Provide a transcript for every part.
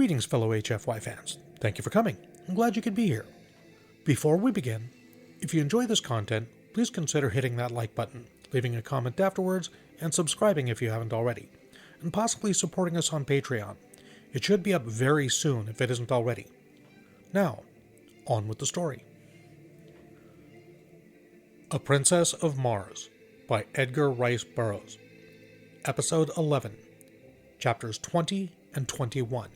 Greetings, fellow HFY fans. Thank you for coming. I'm glad you could be here. Before we begin, if you enjoy this content, please consider hitting that like button, leaving a comment afterwards, and subscribing if you haven't already, and possibly supporting us on Patreon. It should be up very soon if it isn't already. Now, on with the story. A Princess of Mars by Edgar Rice Burroughs. Episode 11, Chapters 20 and 21.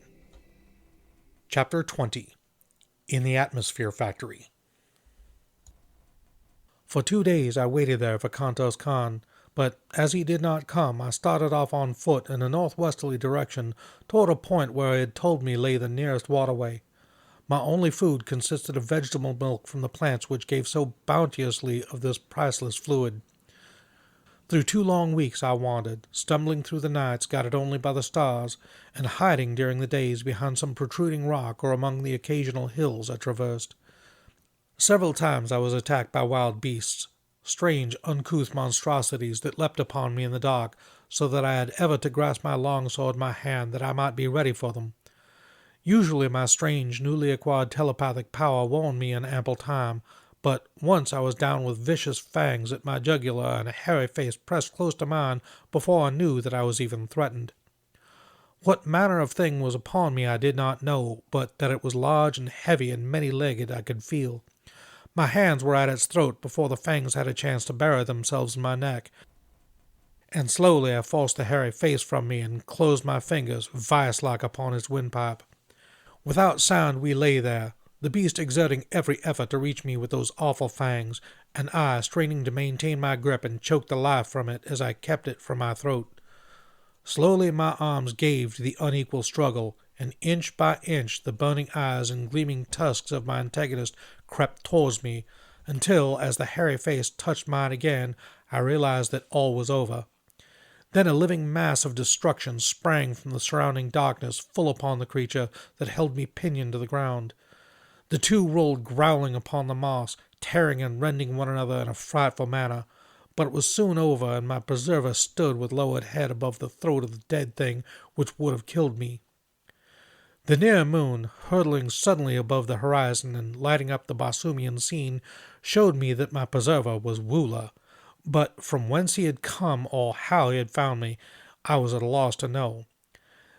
Chapter 20, In the Atmosphere Factory. For 2 days I waited there for Kantos Khan, but as he did not come, I started off on foot in a northwesterly direction toward a point where he had told me lay the nearest waterway. My only food consisted of vegetable milk from the plants which gave so bounteously of this priceless fluid. Through 2 long weeks I wandered, stumbling through the nights guided only by the stars, and hiding during the days behind some protruding rock or among the occasional hills I traversed. Several times I was attacked by wild beasts, strange, uncouth monstrosities that leapt upon me in the dark, so that I had ever to grasp my longsword in my hand that I might be ready for them. Usually my strange, newly acquired telepathic power warned me in ample time, but once I was down with vicious fangs at my jugular and a hairy face pressed close to mine before I knew that I was even threatened. What manner of thing was upon me I did not know, but that it was large and heavy and many-legged I could feel. My hands were at its throat before the fangs had a chance to bury themselves in my neck, and slowly I forced the hairy face from me and closed my fingers vice-like upon its windpipe. Without sound we lay there, the beast exerting every effort to reach me with those awful fangs, and I straining to maintain my grip and choke the life from it as I kept it from my throat. Slowly my arms gave to the unequal struggle, and inch by inch the burning eyes and gleaming tusks of my antagonist crept towards me, until, as the hairy face touched mine again, I realized that all was over. Then a living mass of destruction sprang from the surrounding darkness full upon the creature that held me pinioned to the ground. The two rolled growling upon the moss, tearing and rending one another in a frightful manner, but it was soon over, and my preserver stood with lowered head above the throat of the dead thing which would have killed me. The near moon, hurtling suddenly above the horizon and lighting up the Basumian scene, showed me that my preserver was Woola, but from whence he had come or how he had found me, I was at a loss to know.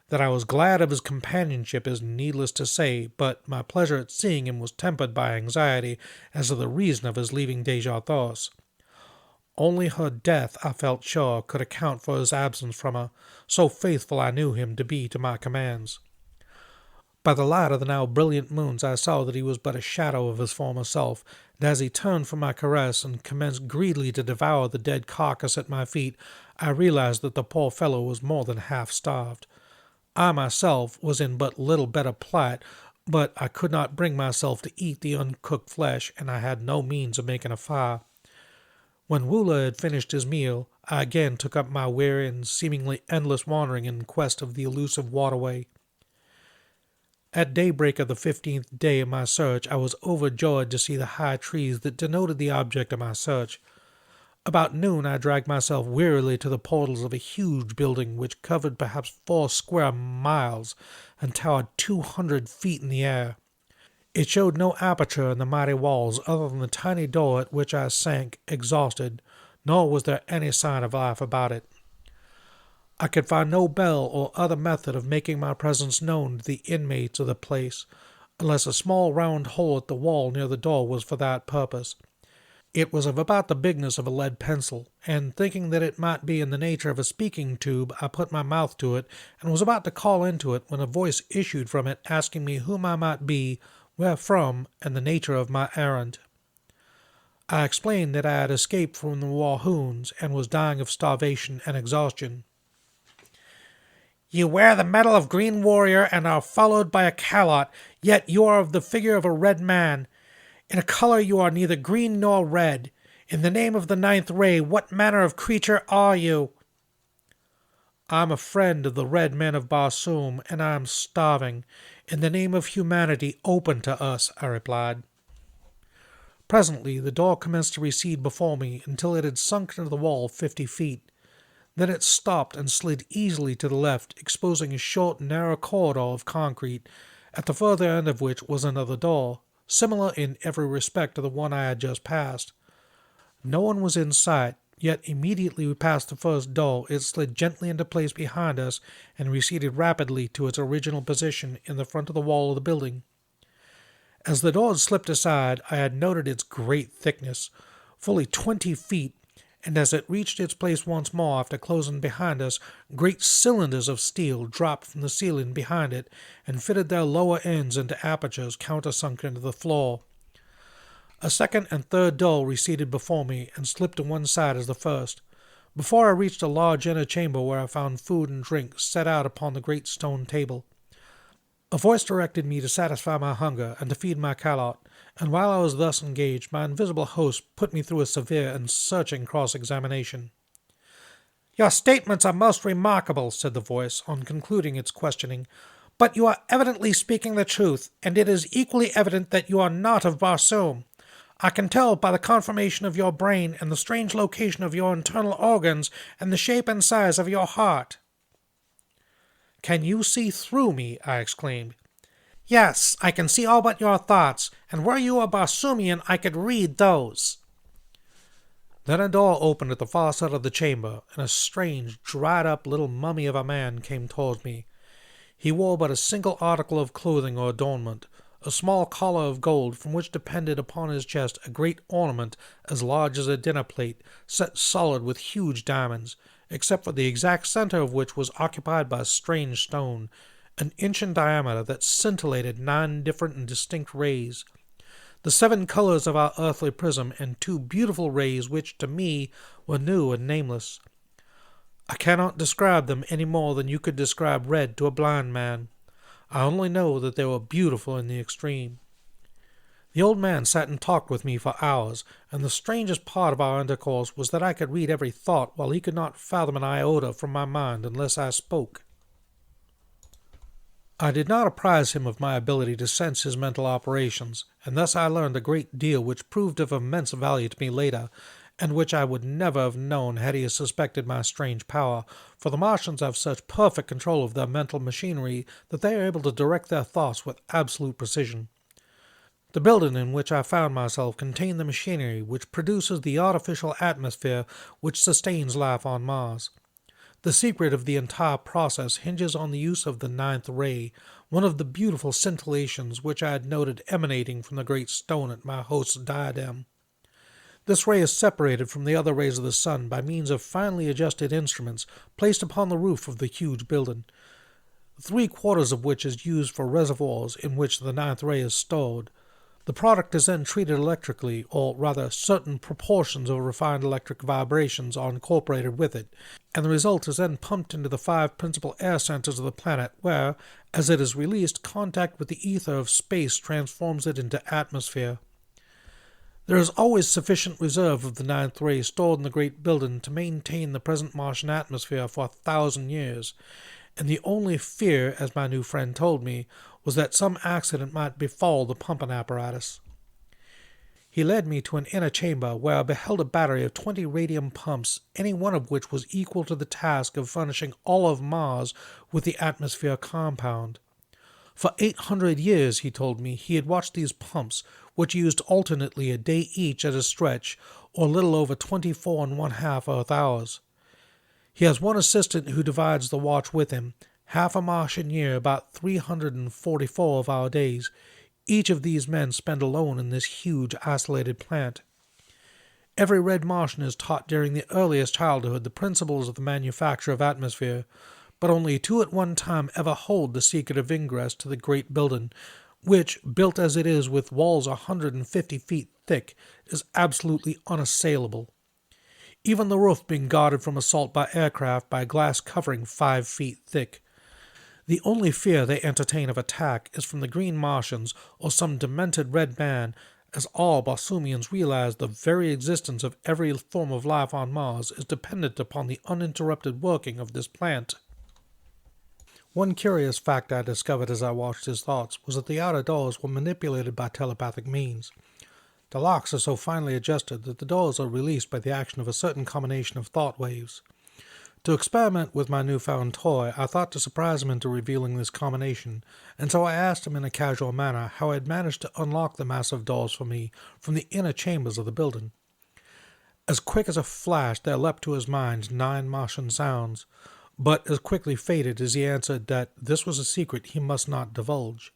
That I was glad of his companionship is needless to say, but my pleasure at seeing him was tempered by anxiety as to the reason of his leaving Dejah Thoris. Only her death, I felt sure, could account for his absence from her, so faithful I knew him to be to my commands. By the light of the now brilliant moons I saw that he was but a shadow of his former self, and as he turned from my caress and commenced greedily to devour the dead carcass at my feet, I realized that the poor fellow was more than half starved. I myself was in but little better plight, but I could not bring myself to eat the uncooked flesh, and I had no means of making a fire. When Woola had finished his meal, I again took up my weary and seemingly endless wandering in quest of the elusive waterway. At daybreak of the 15th day of my search, I was overjoyed to see the high trees that denoted the object of my search. About noon I dragged myself wearily to the portals of a huge building which covered perhaps 4 square miles and towered 200 feet in the air. It showed no aperture in the mighty walls other than the tiny door at which I sank exhausted, nor was there any sign of life about it. I could find no bell or other method of making my presence known to the inmates of the place, unless a small round hole at the wall near the door was for that purpose. It was of about the bigness of a lead pencil, and thinking that it might be in the nature of a speaking tube, I put my mouth to it, and was about to call into it when a voice issued from it asking me whom I might be, where from, and the nature of my errand. I explained that I had escaped from the Warhoons, and was dying of starvation and exhaustion. "You wear the medal of Green Warrior and are followed by a calotte, yet you are of the figure of a red man. In a color you are neither green nor red. In the name of the 9th ray, what manner of creature are you?" "I am a friend of the red men of Barsoom, and I am starving. In the name of humanity, open to us," I replied. Presently the door commenced to recede before me until it had sunk into the wall 50 feet. Then it stopped and slid easily to the left, exposing a short, narrow corridor of concrete, at the further end of which was another door, similar in every respect to the one I had just passed. No one was in sight, yet immediately we passed the first door, it slid gently into place behind us and receded rapidly to its original position in the front of the wall of the building. As the door slipped aside, I had noted its great thickness, fully 20 feet, and as it reached its place once more after closing behind us, great cylinders of steel dropped from the ceiling behind it and fitted their lower ends into apertures countersunk into the floor. A second and third door receded before me and slipped to one side as the first, before I reached a large inner chamber where I found food and drink set out upon the great stone table. A voice directed me to satisfy my hunger and to feed my calotte, and while I was thus engaged, my invisible host put me through a severe and searching cross-examination. "Your statements are most remarkable," said the voice, on concluding its questioning, "but you are evidently speaking the truth, and it is equally evident that you are not of Barsoom. I can tell by the conformation of your brain and the strange location of your internal organs and the shape and size of your heart." "Can you see through me?" I exclaimed. "Yes, I can see all but your thoughts, and were you a Barsoomian, I could read those." Then a door opened at the far side of the chamber, and a strange, dried-up little mummy of a man came towards me. He wore but a single article of clothing or adornment, a small collar of gold from which depended upon his chest a great ornament as large as a dinner plate, set solid with huge diamonds, except for the exact center of which was occupied by a strange stone, an inch in diameter, that scintillated 9 different and distinct rays, the 7 colors of our earthly prism, and 2 beautiful rays which, to me, were new and nameless. I cannot describe them any more than you could describe red to a blind man. I only know that they were beautiful in the extreme. The old man sat and talked with me for hours, and the strangest part of our intercourse was that I could read every thought, while he could not fathom an iota from my mind unless I spoke. I did not apprise him of my ability to sense his mental operations, and thus I learned a great deal which proved of immense value to me later, and which I would never have known had he suspected my strange power, for the Martians have such perfect control of their mental machinery that they are able to direct their thoughts with absolute precision. The building in which I found myself contained the machinery which produces the artificial atmosphere which sustains life on Mars. The secret of the entire process hinges on the use of the 9th ray, one of the beautiful scintillations which I had noted emanating from the great stone at my host's diadem. This ray is separated from the other rays of the sun by means of finely adjusted instruments placed upon the roof of the huge building, 3/4 of which is used for reservoirs in which the 9th ray is stored. The product is then treated electrically, or rather certain proportions of refined electric vibrations are incorporated with it, and the result is then pumped into the 5 principal air centers of the planet where, as it is released, contact with the ether of space transforms it into atmosphere. There is always sufficient reserve of the 9th ray stored in the great building to maintain the present Martian atmosphere for 1,000 years, and the only fear, as my new friend told me, was that some accident might befall the pumping apparatus. He led me to an inner chamber where I beheld a battery of 20 radium pumps, any one of which was equal to the task of furnishing all of Mars with the atmosphere compound. For 800 years, he told me, he had watched these pumps, which used alternately a day each at a stretch, or a little over 24 1/2 Earth hours. He has one assistant who divides the watch with him, half a Martian year, about 344 of our days. Each of these men spend alone in this huge isolated plant. Every red Martian is taught during the earliest childhood the principles of the manufacture of atmosphere, but only 2 at one time ever hold the secret of ingress to the great building, which, built as it is with walls 150 feet thick, is absolutely unassailable, even the roof being guarded from assault by aircraft by a glass covering 5 feet thick. The only fear they entertain of attack is from the green Martians or some demented red man, as all Barsoomians realize the very existence of every form of life on Mars is dependent upon the uninterrupted working of this plant. One curious fact I discovered as I watched his thoughts was that the outer doors were manipulated by telepathic means. The locks are so finely adjusted that the doors are released by the action of a certain combination of thought waves. To experiment with my newfound toy, I thought to surprise him into revealing this combination, and so I asked him in a casual manner how he had managed to unlock the massive doors for me from the inner chambers of the building. As quick as a flash there leapt to his mind 9 Martian sounds, but as quickly faded as he answered that this was a secret he must not divulge.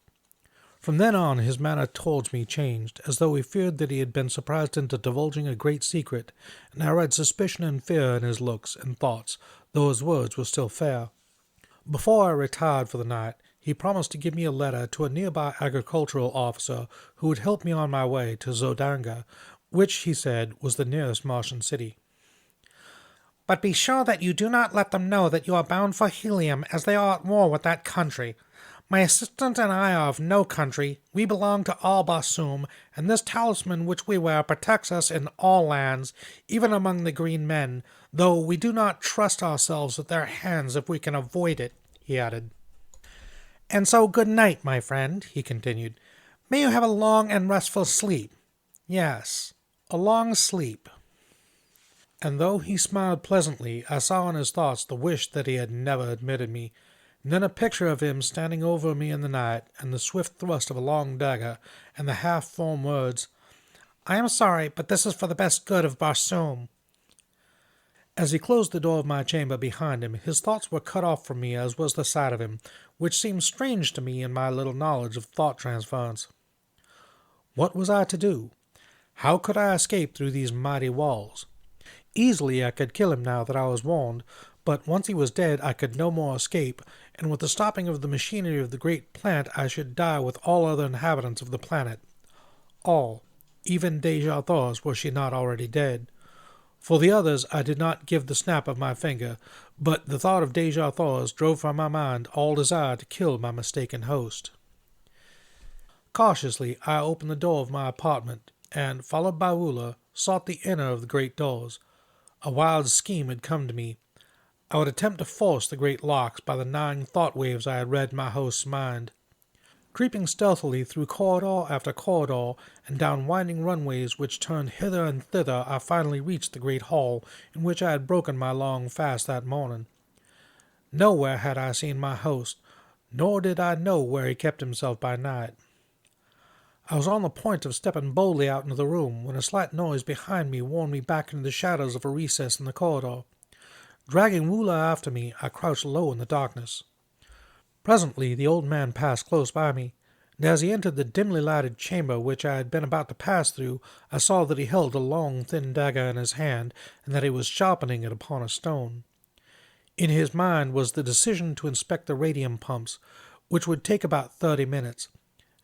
From then on his manner towards me changed, as though he feared that he had been surprised into divulging a great secret, and I read suspicion and fear in his looks and thoughts, though his words were still fair. Before I retired for the night, he promised to give me a letter to a nearby agricultural officer who would help me on my way to Zodanga, which, he said, was the nearest Martian city. "But be sure that you do not let them know that you are bound for Helium, as they are at war with that country. My assistant and I are of no country. We belong to all Barsoom, and this talisman which we wear protects us in all lands, even among the green men, though we do not trust ourselves with their hands if we can avoid it," he added. "And so good night, my friend," he continued. "May you have a long and restful sleep. Yes, a long sleep." And though he smiled pleasantly, I saw in his thoughts the wish that he had never admitted me, and then a picture of him standing over me in the night, and the swift thrust of a long dagger, and the half-formed words, "I am sorry, but this is for the best good of Barsoom." As he closed the door of my chamber behind him, his thoughts were cut off from me, as was the sight of him, which seemed strange to me in my little knowledge of thought transference. What was I to do? How could I escape through these mighty walls? Easily I could kill him now that I was warned, but once he was dead I could no more escape, and with the stopping of the machinery of the great plant I should die with all other inhabitants of the planet. All, even Dejah Thoris, were she not already dead. For the others I did not give the snap of my finger, but the thought of Dejah Thoris drove from my mind all desire to kill my mistaken host. Cautiously I opened the door of my apartment, and, followed by Woola, sought the inner of the great doors. A wild scheme had come to me. I would attempt to force the great locks by the 9 thought waves I had read in my host's mind. Creeping stealthily through corridor after corridor and down winding runways which turned hither and thither, I finally reached the great hall in which I had broken my long fast that morning. Nowhere had I seen my host, nor did I know where he kept himself by night. I was on the point of stepping boldly out into the room when a slight noise behind me warned me back into the shadows of a recess in the corridor. Dragging Woola after me, I crouched low in the darkness. Presently the old man passed close by me, and as he entered the dimly lighted chamber which I had been about to pass through, I saw that he held a long thin dagger in his hand, and that he was sharpening it upon a stone. In his mind was the decision to inspect the radium pumps, which would take about 30 minutes,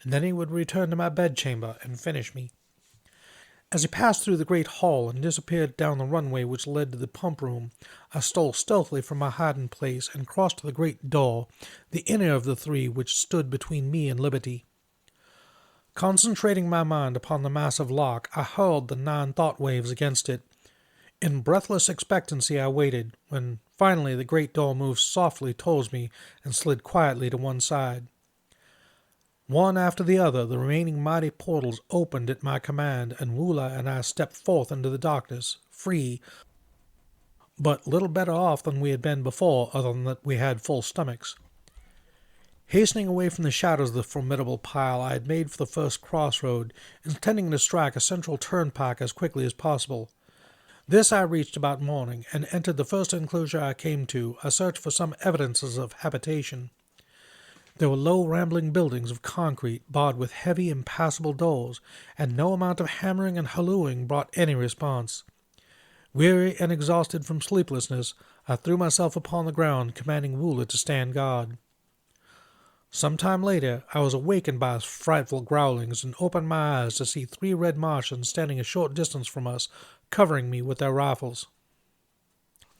and then he would return to my bedchamber and finish me. As he passed through the great hall and disappeared down the runway which led to the pump room, I stole stealthily from my hiding place and crossed to the great door, the inner of the 3 which stood between me and liberty. Concentrating my mind upon the massive lock, I hurled the 9 thought waves against it. In breathless expectancy I waited, when finally the great door moved softly towards me and slid quietly to one side. One after the other, the remaining mighty portals opened at my command, and Woola and I stepped forth into the darkness, free, but little better off than we had been before, other than that we had full stomachs. Hastening away from the shadows of the formidable pile, I had made for the first crossroad, intending to strike a central turnpike as quickly as possible. This I reached about morning, and entered the first enclosure I came to, a search for some evidences of habitation. There were low, rambling buildings of concrete, barred with heavy, impassable doors, and no amount of hammering and hallooing brought any response. Weary and exhausted from sleeplessness, I threw myself upon the ground, commanding Woola to stand guard. Some time later, I was awakened by frightful growlings, and opened my eyes to see 3 red Martians standing a short distance from us, covering me with their rifles.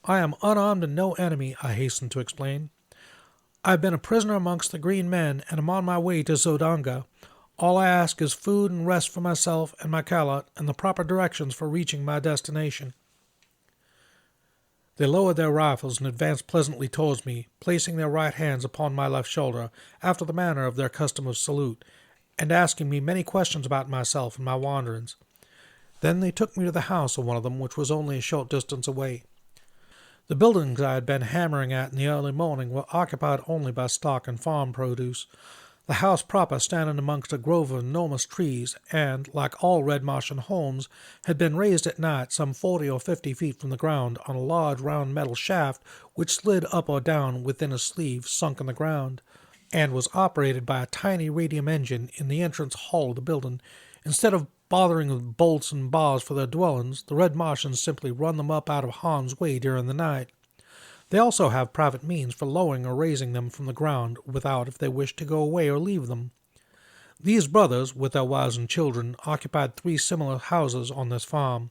"I am unarmed and no enemy," I hastened to explain. "I have been a prisoner amongst the green men, and am on my way to Zodanga. All I ask is food and rest for myself and my Calot, and the proper directions for reaching my destination." They lowered their rifles and advanced pleasantly towards me, placing their right hands upon my left shoulder, after the manner of their custom of salute, and asking me many questions about myself and my wanderings. Then they took me to the house of one of them, which was only a short distance away. The buildings I had been hammering at in the early morning were occupied only by stock and farm produce, the house proper standing amongst a grove of enormous trees, and, like all Red Martian homes, had been raised at night some 40 or 50 feet from the ground on a large round metal shaft which slid up or down within a sleeve sunk in the ground, and was operated by a tiny radium engine in the entrance hall of the building. Instead of bothering with bolts and bars for their dwellings, the Red Martians simply run them up out of harm's way during the night. They also have private means for lowering or raising them from the ground without if they wish to go away or leave them. These brothers, with their wives and children, occupied 3 similar houses on this farm.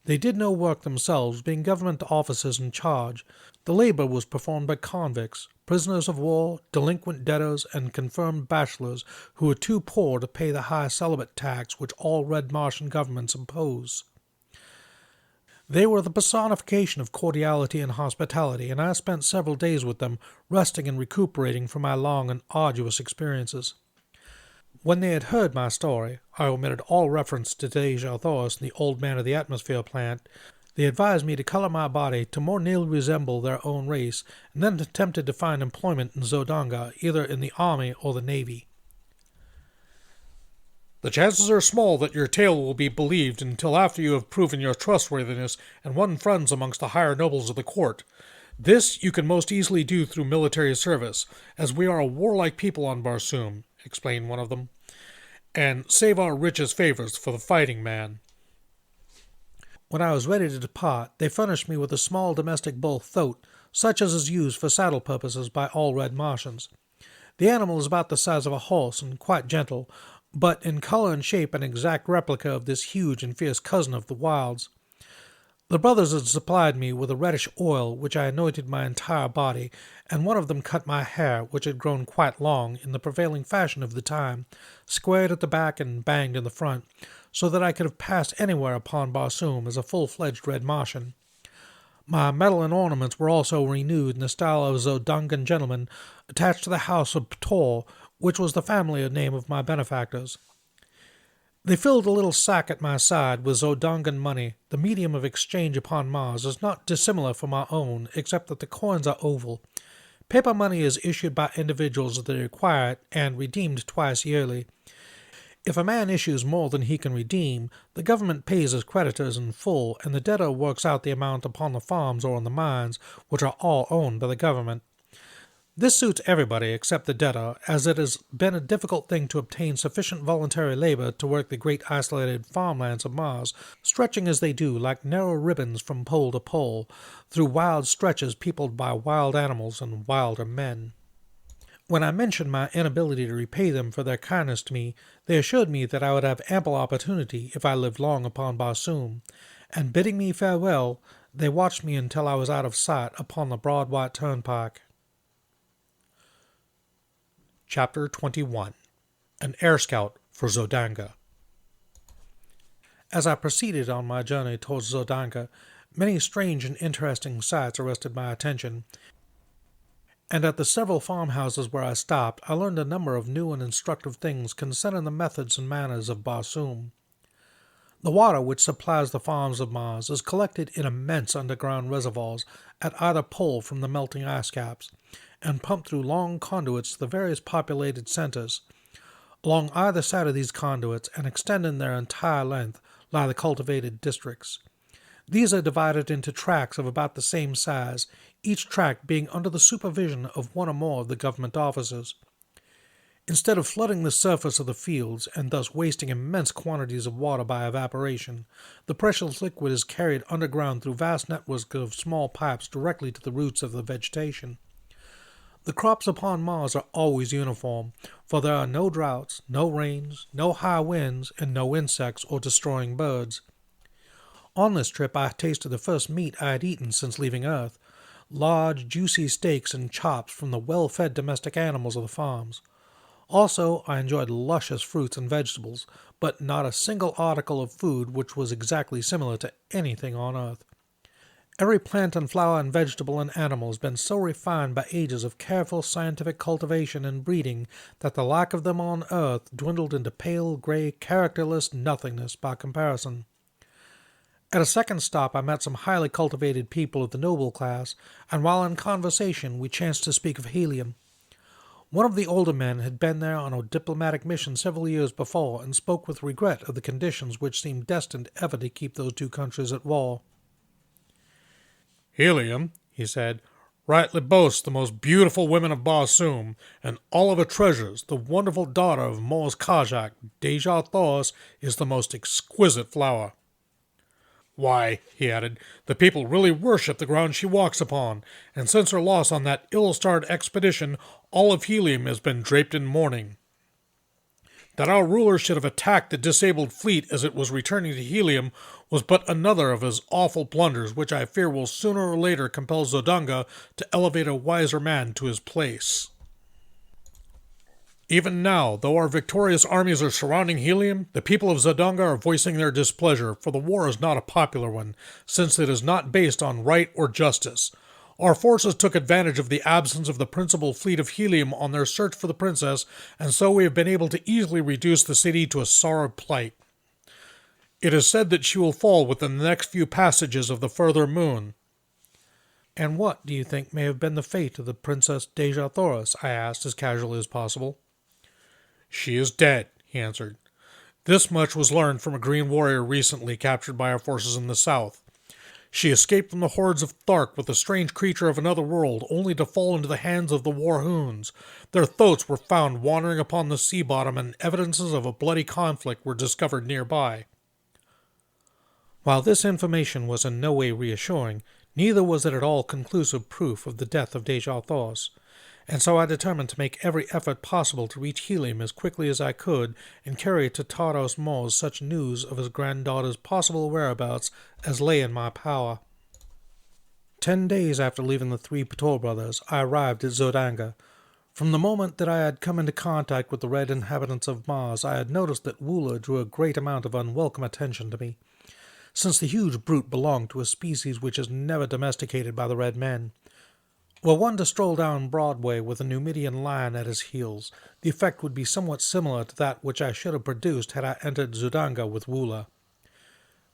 They did no work themselves, being government officers in charge. The labor was performed by convicts, prisoners of war, delinquent debtors, and confirmed bachelors who were too poor to pay the high celibate tax which all Red Martian governments impose. They were the personification of cordiality and hospitality, and I spent several days with them, resting and recuperating from my long and arduous experiences. When they had heard my story, I omitted all reference to Dejah Thoris and the old man of the atmosphere plant. They advised me to color my body to more nearly resemble their own race, and then attempted to find employment in Zodanga, either in the army or the navy. The chances are small that your tale will be believed until after you have proven your trustworthiness and won friends amongst the higher nobles of the court. This you can most easily do through military service, as we are a warlike people on Barsoom, explained one of them, and save our richest favors for the fighting man. When I was ready to depart, they furnished me with a small domestic bull thoat, such as is used for saddle purposes by all Red Martians. The animal is about the size of a horse and quite gentle, but in color and shape an exact replica of this huge and fierce cousin of the wilds. The brothers had supplied me with a reddish oil, which I anointed my entire body, and one of them cut my hair, which had grown quite long, in the prevailing fashion of the time, squared at the back and banged in the front, so that I could have passed anywhere upon Barsoom as a full-fledged Red Martian. My medal and ornaments were also renewed in the style of Zodangan gentlemen attached to the house of Ptor, which was the family name of my benefactors. They filled a little sack at my side with Zodangan money. The medium of exchange upon Mars is not dissimilar from our own, except that the coins are oval. Paper money is issued by individuals that require it, and redeemed twice yearly. If a man issues more than he can redeem, the government pays his creditors in full, and the debtor works out the amount upon the farms or in the mines, which are all owned by the government. This suits everybody except the debtor, as it has been a difficult thing to obtain sufficient voluntary labor to work the great isolated farmlands of Mars, stretching as they do like narrow ribbons from pole to pole, through wild stretches peopled by wild animals and wilder men. When I mentioned my inability to repay them for their kindness to me, they assured me that I would have ample opportunity if I lived long upon Barsoom, and bidding me farewell, they watched me until I was out of sight upon the broad white turnpike. Chapter 21. An Air Scout for Zodanga. As I proceeded on my journey towards Zodanga, many strange and interesting sights arrested my attention, and at the several farmhouses where I stopped, I learned a number of new and instructive things concerning the methods and manners of Barsoom. The water which supplies the farms of Mars is collected in immense underground reservoirs at either pole from the melting ice caps, and pumped through long conduits to the various populated centers. Along either side of these conduits, and extending their entire length, lie the cultivated districts. These are divided into tracts of about the same size, each tract being under the supervision of one or more of the government officers. Instead of flooding the surface of the fields, and thus wasting immense quantities of water by evaporation, the precious liquid is carried underground through vast networks of small pipes directly to the roots of the vegetation. The crops upon Mars are always uniform, for there are no droughts, no rains, no high winds, and no insects or destroying birds. On this trip I tasted the first meat I had eaten since leaving Earth, large, juicy steaks and chops from the well-fed domestic animals of the farms. Also, I enjoyed luscious fruits and vegetables, but not a single article of food which was exactly similar to anything on Earth. Every plant and flower and vegetable and animal has been so refined by ages of careful scientific cultivation and breeding that the lack of them on Earth dwindled into pale, gray, characterless nothingness by comparison. At a second stop, I met some highly cultivated people of the noble class, and while in conversation, we chanced to speak of helium. One of the older men had been there on a diplomatic mission several years before, and spoke with regret of the conditions which seemed destined ever to keep those two countries at war. Helium, he said, rightly boasts the most beautiful women of Barsoom, and all of her treasures. The wonderful daughter of Mors Kajak, Dejah Thoris, is the most exquisite flower. Why, he added, the people really worship the ground she walks upon, and since her loss on that ill-starred expedition, all of Helium has been draped in mourning. That our ruler should have attacked the disabled fleet as it was returning to Helium was but another of his awful blunders, which I fear will sooner or later compel Zodanga to elevate a wiser man to his place. Even now, though our victorious armies are surrounding Helium, the people of Zodanga are voicing their displeasure, for the war is not a popular one, since it is not based on right or justice. Our forces took advantage of the absence of the principal fleet of Helium on their search for the princess, and so we have been able to easily reduce the city to a sorry plight. It is said that she will fall within the next few passages of the further moon. And what, do you think, may have been the fate of the Princess Dejah Thoris? I asked as casually as possible. She is dead, he answered. This much was learned from a green warrior recently captured by our forces in the south. She escaped from the hordes of Thark with a strange creature of another world, only to fall into the hands of the Warhoons. Their thoats were found wandering upon the sea bottom, and evidences of a bloody conflict were discovered nearby. While this information was in no way reassuring, neither was it at all conclusive proof of the death of Dejah Thoris, and so I determined to make every effort possible to reach Helium as quickly as I could and carry to Tardos Mors such news of his granddaughter's possible whereabouts as lay in my power. 10 days after leaving the three Pator brothers, I arrived at Zodanga. From the moment that I had come into contact with the red inhabitants of Mars, I had noticed that Woola drew a great amount of unwelcome attention to me, since the huge brute belonged to a species which is never domesticated by the red men. Were one to stroll down Broadway with a Numidian lion at his heels, the effect would be somewhat similar to that which I should have produced had I entered Zodanga with Woola.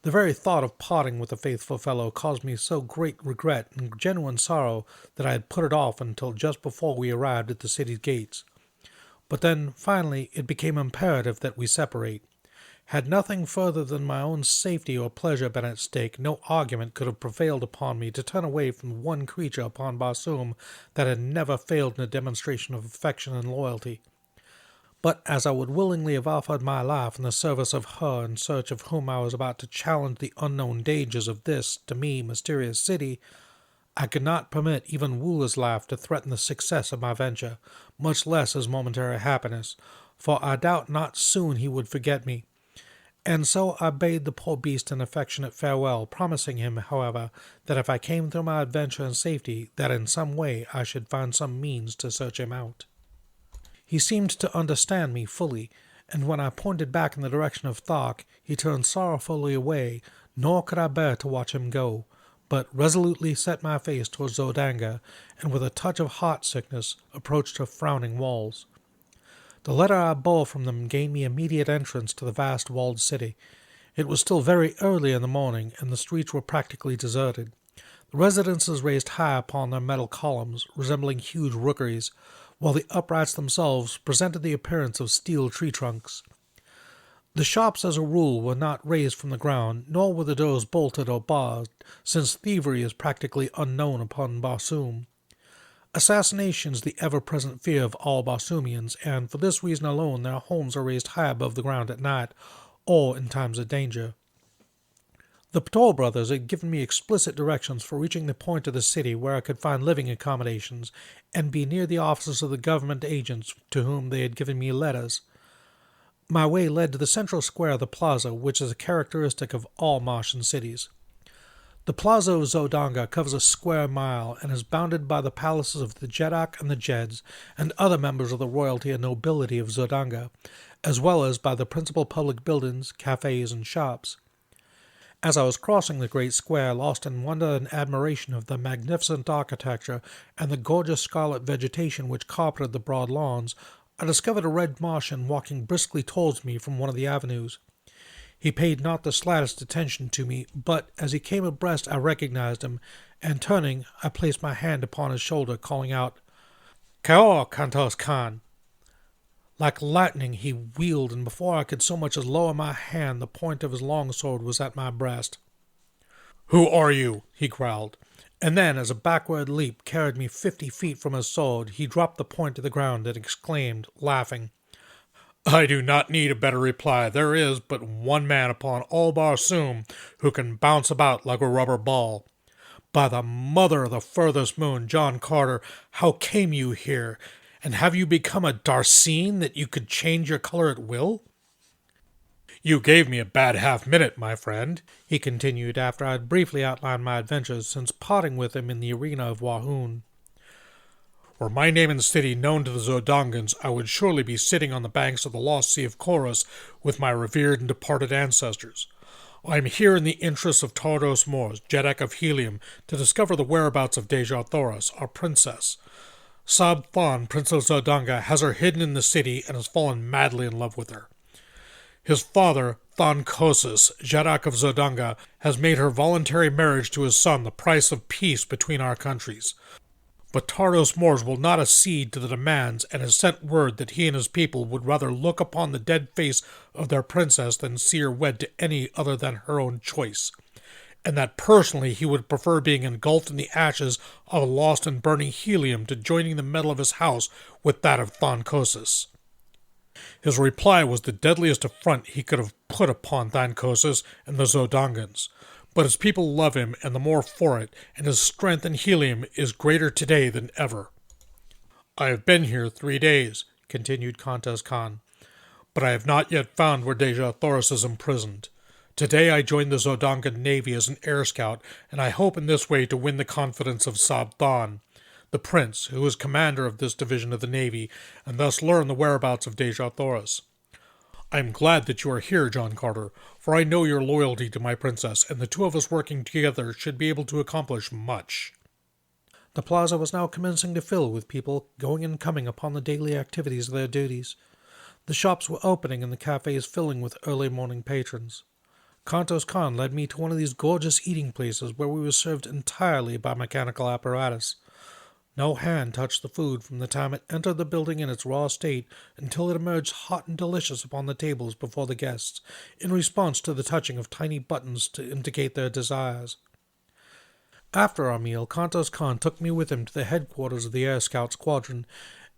The very thought of parting with the faithful fellow caused me so great regret and genuine sorrow that I had put it off until just before we arrived at the city's gates. But then, finally, it became imperative that we separate. Had nothing further than my own safety or pleasure been at stake, no argument could have prevailed upon me to turn away from one creature upon Barsoom that had never failed in a demonstration of affection and loyalty. But as I would willingly have offered my life in the service of her in search of whom I was about to challenge the unknown dangers of this, to me, mysterious city, I could not permit even Woola's life to threaten the success of my venture, much less his momentary happiness, for I doubt not soon he would forget me. And so I bade the poor beast an affectionate farewell, promising him, however, that if I came through my adventure in safety, that in some way I should find some means to search him out. He seemed to understand me fully, and when I pointed back in the direction of Thark, he turned sorrowfully away, nor could I bear to watch him go, but resolutely set my face towards Zodanga, and with a touch of heart-sickness approached her frowning walls. The letter I bore from them gained me immediate entrance to the vast walled city. It was still very early in the morning, and the streets were practically deserted. The residences raised high upon their metal columns, resembling huge rookeries, while the uprights themselves presented the appearance of steel tree trunks. The shops, as a rule, were not raised from the ground, nor were the doors bolted or barred, since thievery is practically unknown upon Barsoom. Assassination is the ever-present fear of all Barsoomians, and for this reason alone their homes are raised high above the ground at night, or in times of danger. The Pator brothers had given me explicit directions for reaching the point of the city where I could find living accommodations, and be near the offices of the government agents to whom they had given me letters. My way led to the central square of the plaza, which is a characteristic of all Martian cities. The plaza of Zodanga covers a square mile and is bounded by the palaces of the Jeddak and the Jeds and other members of the royalty and nobility of Zodanga, as well as by the principal public buildings, cafes, and shops. As I was crossing the great square, lost in wonder and admiration of the magnificent architecture and the gorgeous scarlet vegetation which carpeted the broad lawns, I discovered a red Martian walking briskly towards me from one of the avenues. He paid not the slightest attention to me, but as he came abreast I recognized him, and turning, I placed my hand upon his shoulder, calling out, "Kaor, Kantos Khan!" Like lightning he wheeled, and before I could so much as lower my hand, the point of his long sword was at my breast. "Who are you?" he growled. And then, as a backward leap carried me 50 feet from his sword, he dropped the point to the ground and exclaimed, laughing, "I do not need a better reply. There is but one man upon all Barsoom who can bounce about like a rubber ball. By the mother of the furthest moon, John Carter, how came you here? And have you become a Darseen that you could change your color at will?" "You gave me a bad half-minute, my friend," he continued after I had briefly outlined my adventures since parting with him in the arena of Warhoon. "Were my name and city known to the Zodongans, I would surely be sitting on the banks of the lost Sea of Chorus with my revered and departed ancestors. I am here in the interests of Tardos Mors, Jeddak of Helium, to discover the whereabouts of Dejah Thoris, our princess. Sab Than, Prince of Zodanga, has her hidden in the city and has fallen madly in love with her. His father, Than Kosis, Jeddak of Zodanga, has made her voluntary marriage to his son the price of peace between our countries. But Tardos Mors will not accede to the demands and has sent word that he and his people would rather look upon the dead face of their princess than see her wed to any other than her own choice, and that personally he would prefer being engulfed in the ashes of a lost and burning helium to joining the metal of his house with that of Thankosis. His reply was the deadliest affront he could have put upon Thankosis and the Zodongans, but his people love him and the more for it, and his strength in helium is greater today than ever. I have been here 3 days," continued Kantos Khan, "but I have not yet found where Dejah Thoris is imprisoned. Today I joined the Zodongan Navy as an air scout, and I hope in this way to win the confidence of Sab Than, the prince, who is commander of this division of the Navy, and thus learn the whereabouts of Dejah Thoris. I am glad that you are here, John Carter, for I know your loyalty to my princess, and the two of us working together should be able to accomplish much." The plaza was now commencing to fill with people going and coming upon the daily activities of their duties. The shops were opening and the cafes filling with early morning patrons. Kantos Khan led me to one of these gorgeous eating places where we were served entirely by mechanical apparatus. No hand touched the food from the time it entered the building in its raw state until it emerged hot and delicious upon the tables before the guests, in response to the touching of tiny buttons to indicate their desires. After our meal, Kantos Khan took me with him to the headquarters of the Air Scout Squadron,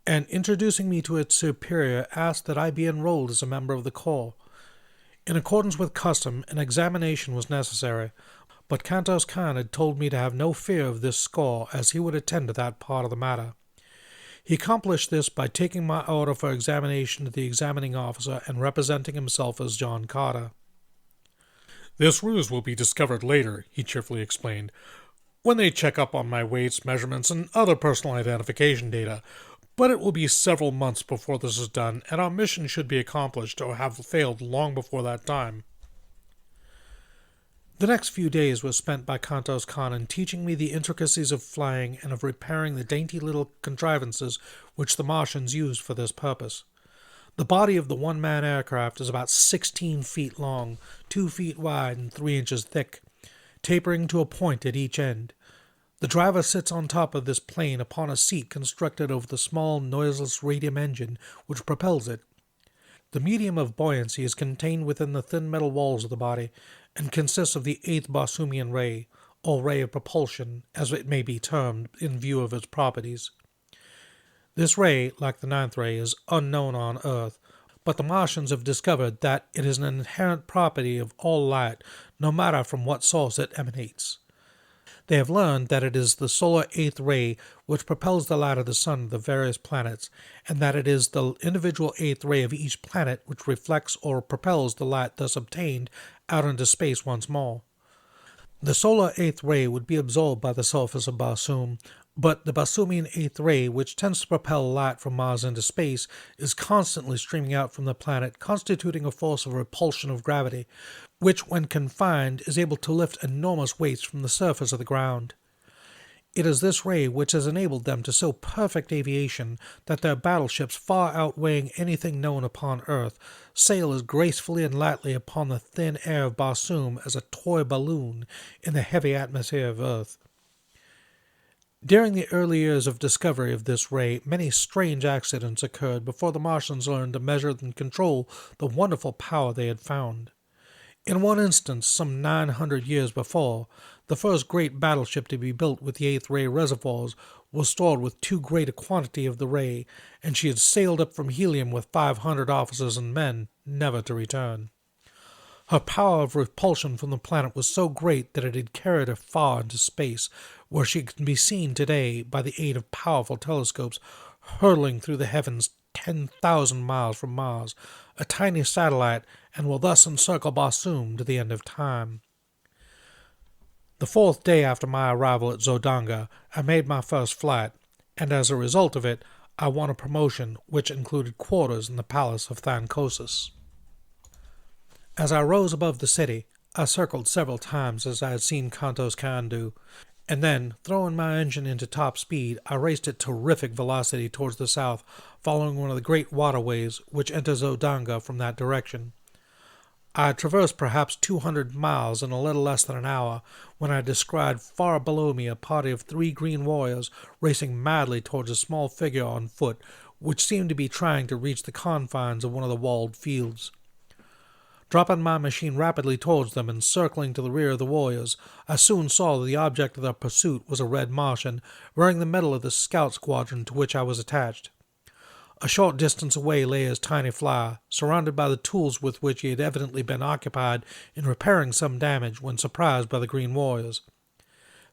and introducing me to its superior, asked that I be enrolled as a member of the Corps. In accordance with custom, an examination was necessary, but Kantos Khan had told me to have no fear of this score, as he would attend to that part of the matter. He accomplished this by taking my order for examination to the examining officer and representing himself as John Carter. "This ruse will be discovered later," he cheerfully explained, "when they check up on my weights, measurements, and other personal identification data, but it will be several months before this is done, and our mission should be accomplished or have failed long before that time." The next few days were spent by Kantos Khan in teaching me the intricacies of flying and of repairing the dainty little contrivances which the Martians used for this purpose. The body of the one-man aircraft is about 16 feet long, 2 feet wide, and 3 inches thick, tapering to a point at each end. The driver sits on top of this plane upon a seat constructed over the small, noiseless radium engine which propels it. The medium of buoyancy is contained within the thin metal walls of the body, and consists of the 8th Barsoomian ray, or ray of propulsion, as it may be termed, in view of its properties. This ray, like the 9th ray, is unknown on Earth, but the Martians have discovered that it is an inherent property of all light, no matter from what source it emanates. They have learned that it is the solar 8th ray which propels the light of the sun to the various planets, and that it is the individual 8th ray of each planet which reflects or propels the light thus obtained out into space once more. The solar 8th ray would be absorbed by the surface of Barsoom, but the Barsoomian 8th ray, which tends to propel light from Mars into space, is constantly streaming out from the planet, constituting a force of repulsion of gravity, which, when confined, is able to lift enormous weights from the surface of the ground. It is this ray which has enabled them to so perfect aviation that their battleships, far outweighing anything known upon earth, sail as gracefully and lightly upon the thin air of Barsoom as a toy balloon in the heavy atmosphere of earth. During the early years of discovery of this ray, many strange accidents occurred before the Martians learned to measure and control the wonderful power they had found. In one instance, some 900 years before, the first great battleship to be built with the eighth ray reservoirs was stored with too great a quantity of the ray, and she had sailed up from helium with 500 officers and men, never to return. Her power of repulsion from the planet was so great that it had carried her far into space, where she can be seen today by the aid of powerful telescopes, hurtling through the heavens 10,000 miles from Mars, a tiny satellite, and will thus encircle Barsoom to the end of time. The fourth day after my arrival at Zodanga, I made my first flight, and as a result of it, I won a promotion which included quarters in the palace of Thankosis. As I rose above the city, I circled several times as I had seen Kantos Khan do, and then, throwing my engine into top speed, I raced at terrific velocity towards the south, following one of the great waterways which enter Zodanga from that direction. I had traversed perhaps 200 miles in a little less than an hour when I descried far below me a party of 3 green warriors racing madly towards a small figure on foot, which seemed to be trying to reach the confines of one of the walled fields. Dropping my machine rapidly towards them and circling to the rear of the warriors, I soon saw that the object of their pursuit was a red Martian, wearing the medal of the scout squadron to which I was attached. A short distance away lay his tiny flyer, surrounded by the tools with which he had evidently been occupied in repairing some damage when surprised by the green warriors.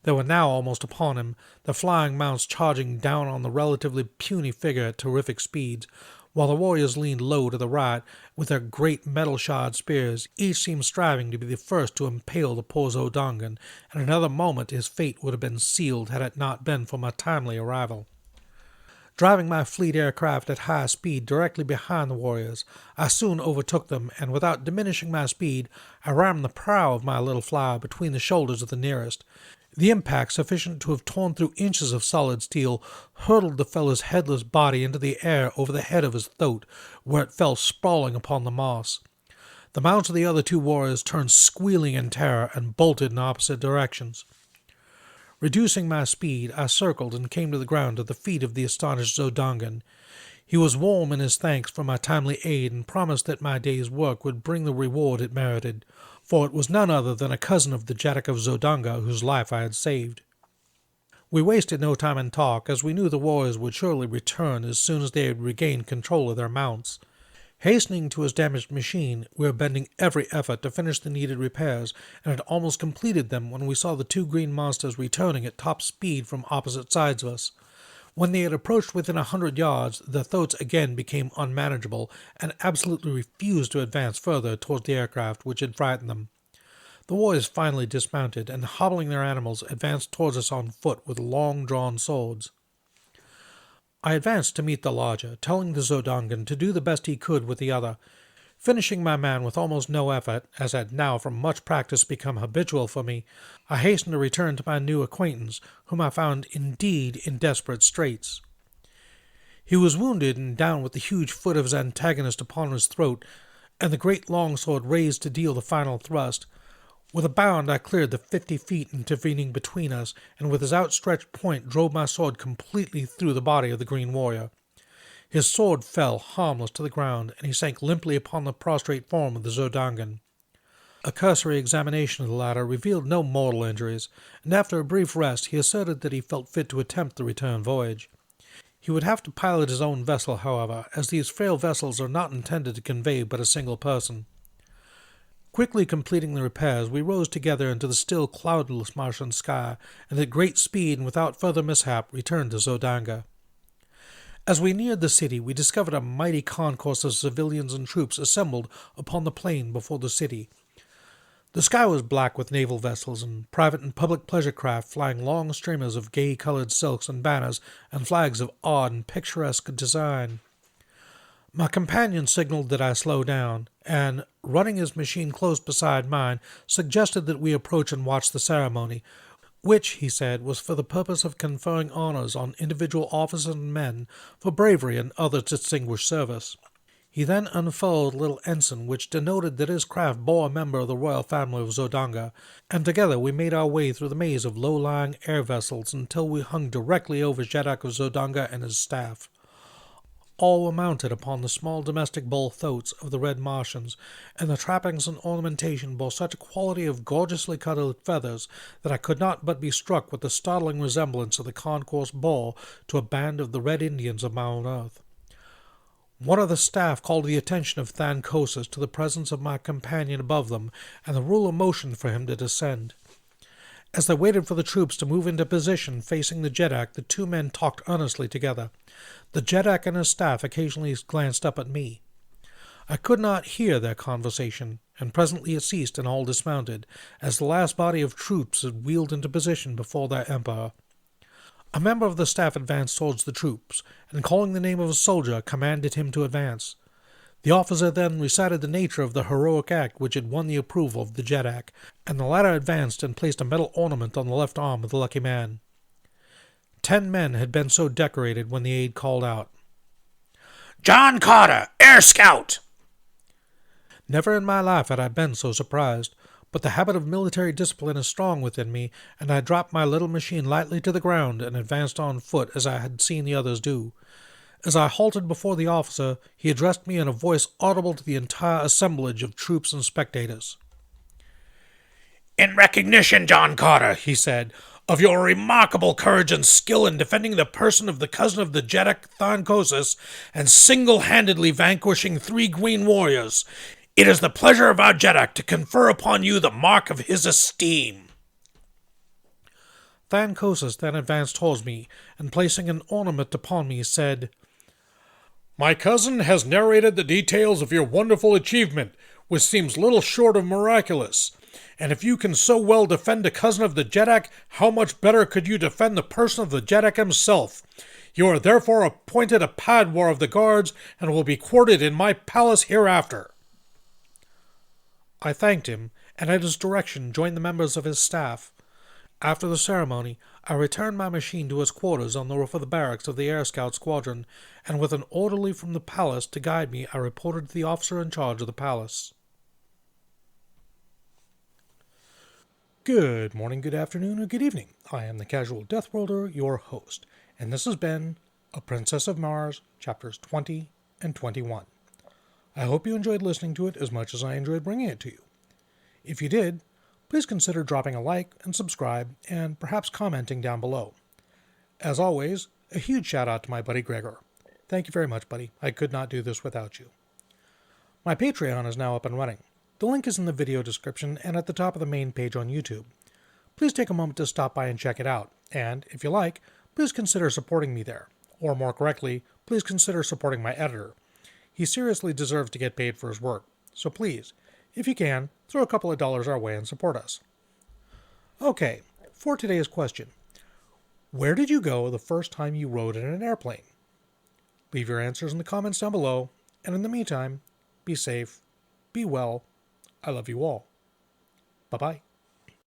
They were now almost upon him, the flying mounts charging down on the relatively puny figure at terrific speeds, while the warriors leaned low to the right with their great metal-shod spears. Each seemed striving to be the first to impale the poor Zodangan, and in another moment his fate would have been sealed had it not been for my timely arrival. Driving my fleet aircraft at high speed directly behind the warriors, I soon overtook them, and without diminishing my speed, I rammed the prow of my little flyer between the shoulders of the nearest. The impact, sufficient to have torn through inches of solid steel, hurtled the fellow's headless body into the air over the head of his throat, where it fell sprawling upon the moss. The mounts of the other 2 warriors turned squealing in terror and bolted in opposite directions. Reducing my speed, I circled and came to the ground at the feet of the astonished Zodangan. He was warm in his thanks for my timely aid and promised that my day's work would bring the reward it merited, for it was none other than a cousin of the Jadak of Zodanga whose life I had saved. We wasted no time in talk, as we knew the warriors would surely return as soon as they had regained control of their mounts. Hastening to his damaged machine, we were bending every effort to finish the needed repairs, and had almost completed them when we saw the 2 green monsters returning at top speed from opposite sides of us. When they had approached within 100 yards, their throats again became unmanageable, and absolutely refused to advance further towards the aircraft which had frightened them. The warriors finally dismounted, and hobbling their animals, advanced towards us on foot with long-drawn swords. I advanced to meet the larger, telling the Zodangan to do the best he could with the other. Finishing my man with almost no effort, as had now from much practice become habitual for me, I hastened to return to my new acquaintance, whom I found indeed in desperate straits. He was wounded and down with the huge foot of his antagonist upon his throat, and the great longsword raised to deal the final thrust. With a bound I cleared the 50 feet intervening between us, and with his outstretched point drove my sword completely through the body of the green warrior. His sword fell harmless to the ground, and he sank limply upon the prostrate form of the Zodangan. A cursory examination of the latter revealed no mortal injuries, and after a brief rest he asserted that he felt fit to attempt the return voyage. He would have to pilot his own vessel, however, as these frail vessels are not intended to convey but a single person. Quickly completing the repairs, we rose together into the still cloudless Martian sky, and at great speed and without further mishap returned to Zodanga. As we neared the city, we discovered a mighty concourse of civilians and troops assembled upon the plain before the city. The sky was black with naval vessels and private and public pleasure craft flying long streamers of gay-colored silks and banners and flags of odd and picturesque design. My companion signaled that I slow down, and, running his machine close beside mine, suggested that we approach and watch the ceremony, which, he said, was for the purpose of conferring honors on individual officers and men for bravery and other distinguished service. He then unfurled a little ensign which denoted that his craft bore a member of the royal family of Zodanga, and together we made our way through the maze of low-lying air vessels until we hung directly over Jeddak of Zodanga and his staff. All were mounted upon the small domestic bull thoats of the Red Martians, and the trappings and ornamentation bore such a quality of gorgeously colored feathers that I could not but be struck with the startling resemblance of the concourse bore to a band of the Red Indians of Mount Earth. One of the staff called the attention of Thancosis to the presence of my companion above them, and the ruler motioned for him to descend. As they waited for the troops to move into position facing the Jeddak, the two men talked earnestly together. The Jeddak and his staff occasionally glanced up at me. I could not hear their conversation, and presently it ceased and all dismounted, as the last body of troops had wheeled into position before their emperor. A member of the staff advanced towards the troops, and calling the name of a soldier, commanded him to advance. The officer then recited the nature of the heroic act which had won the approval of the Jeddak, and the latter advanced and placed a metal ornament on the left arm of the lucky man. 10 men had been so decorated when the aide called out, "John Carter, Air Scout!" Never in my life had I been so surprised, but the habit of military discipline is strong within me, and I dropped my little machine lightly to the ground and advanced on foot as I had seen the others do. As I halted before the officer, he addressed me in a voice audible to the entire assemblage of troops and spectators. "In recognition, John Carter," he said, "of your remarkable courage and skill in defending the person of the cousin of the Jeddak Thancosis and single-handedly vanquishing 3 green warriors, it is the pleasure of our Jeddak to confer upon you the mark of his esteem." Thancosis then advanced towards me, and placing an ornament upon me, said, My cousin has narrated the details of your wonderful achievement, which seems little short of miraculous. And if you can so well defend a cousin of the Jeddak, how much better could you defend the person of the Jeddak himself? You are therefore appointed a Padwar of the Guards, and will be quartered in my palace hereafter. I thanked him, and at his direction joined the members of his staff. After the ceremony, I returned my machine to its quarters on the roof of the barracks of the Air Scout Squadron, and with an orderly from the palace to guide me, I reported to the officer in charge of the palace. Good morning, good afternoon, or good evening. I am the Casual Death Worlder, your host, and this has been A Princess of Mars, Chapters 20 and 21. I hope you enjoyed listening to it as much as I enjoyed bringing it to you. If you did, please consider dropping a like and subscribe, and perhaps commenting down below. As always, a huge shout out to my buddy Gregor. Thank you very much, buddy. I could not do this without you. My Patreon is now up and running. The link is in the video description and at the top of the main page on YouTube. Please take a moment to stop by and check it out, and if you like, please consider supporting me there. Or more correctly, please consider supporting my editor. He seriously deserves to get paid for his work, so please, if you can, throw a couple of dollars our way and support us. Okay, for today's question. Where did you go the first time you rode in an airplane? Leave your answers in the comments down below, and in the meantime, be safe, be well. I love you all. Bye-bye.